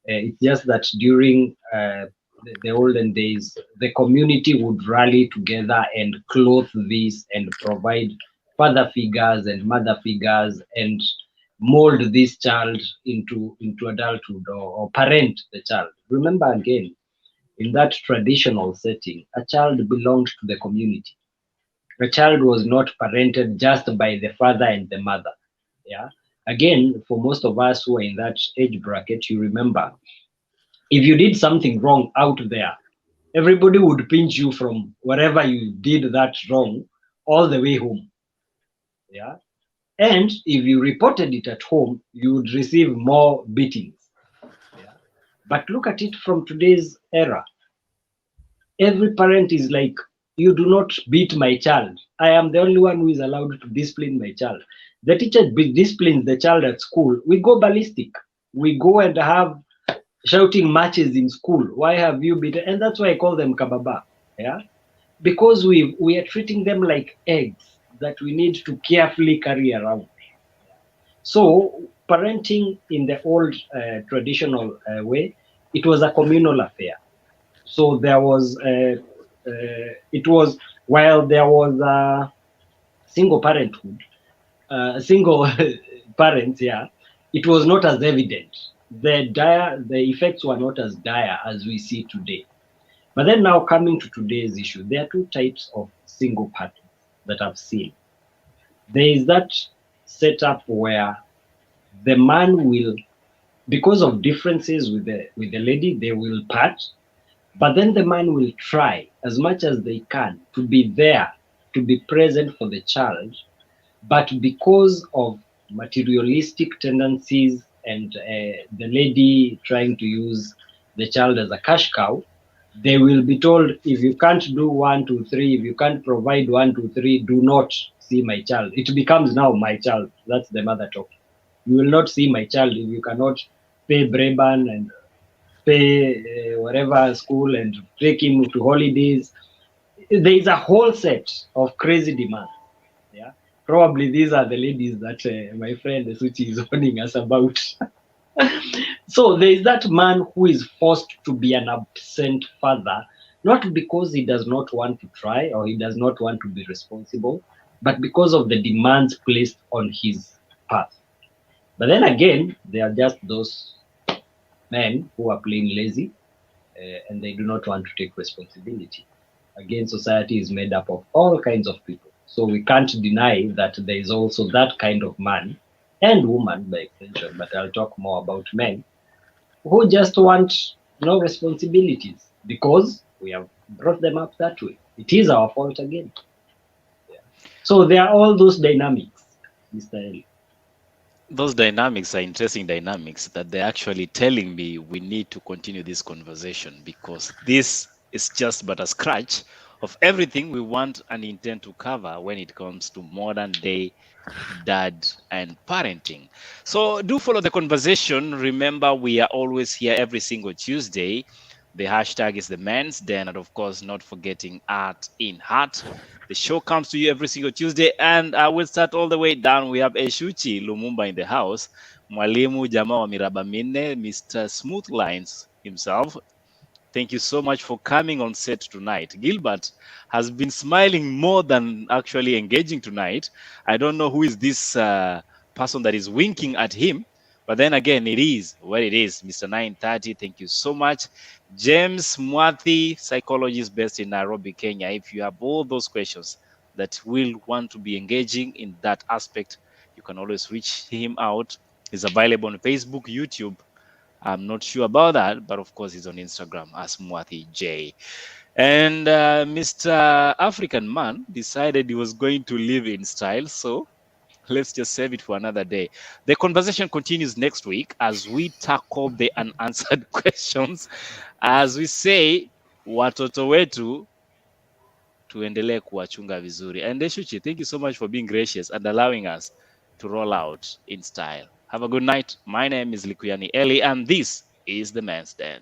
It's just that during the olden days, the community would rally together and clothe this and provide father figures and mother figures and mold this child into adulthood or parent the child. Remember again, in that traditional setting, a child belonged to the community. A child was not parented just by the father and the mother. Yeah. Again, for most of us who are in that age bracket, you remember, if you did something wrong out there, everybody would pinch you from wherever you did that wrong all the way home. Yeah. And if you reported it at home, you would receive more beatings. Yeah. But look at it from today's era. Every parent is like, you do not beat my child. I am the only one who is allowed to discipline my child. The teacher disciplines the child at school. We go ballistic. We go and have shouting matches in school. Why have you beaten? And that's why I call them kababa. Yeah, because we are treating them like eggs that we need to carefully carry around. So parenting in the old traditional way, it was a communal affair. So there was it was, while there was a single parenthood, single parents, yeah, it was not as evident. The effects were not as dire as we see today. But then now coming to today's issue, there are two types of single parents that I've seen. There is that setup where the man will, because of differences with the lady, they will part, but then the man will try as much as they can to be there, to be present for the child. But because of materialistic tendencies and the lady trying to use the child as a cash cow, they will be told, if you can't do 1, 2, 3, if you can't provide 1, 2, 3, do not see my child. It becomes now my child. That's the mother talking. You will not see my child if you cannot pay Breban and pay whatever school and take him to holidays. There is a whole set of crazy demands. Yeah, probably these are the ladies that my friend Suchi is warning us about. So there is that man who is forced to be an absent father, not because he does not want to try or he does not want to be responsible, but because of the demands placed on his path. But then again, there are just those men who are plain lazy and they do not want to take responsibility. Again, society is made up of all kinds of people. So we can't deny that there is also that kind of man and woman by extension, but I'll talk more about men who just want no responsibilities because we have brought them up that way. It is our fault again. Yeah. So there are all those dynamics, Mr. Eli. Those dynamics are interesting dynamics that they're actually telling me we need to continue this conversation because this is just but a scratch of everything we want and intend to cover when it comes to modern day dad and parenting. So do follow the conversation. Remember, we are always here every single Tuesday. The hashtag is the Men's Den, and of course, not forgetting Art in Heart. The show comes to you every single Tuesday, and I will start all the way down. We have Eshuchi Lumumba in the house, Mwalimu Jama wa Miraba Minne, Mr. Smooth Lines himself. Thank you so much for coming on set tonight. Gilbert has been smiling more than actually engaging tonight. I don't know who is this person that is winking at him, but then again, it is what it is. Mr. 930, thank you so much. James Mwathi, psychologist based in Nairobi, Kenya. If you have all those questions that will want to be engaging in that aspect, you can always reach him out. He's available on Facebook, YouTube. I'm not sure about that, but of course he's on Instagram as Mwathi J. And Mr. African Man decided he was going to live in style, so let's just save it for another day. The conversation continues next week as we tackle the unanswered questions. As we say, watoto wetu tuendelee kuwachunga vizuri. And Eshuchi, thank you so much for being gracious and allowing us to roll out in style. Have a good night. My name is Likuyani Eli, and this is The Man's Den.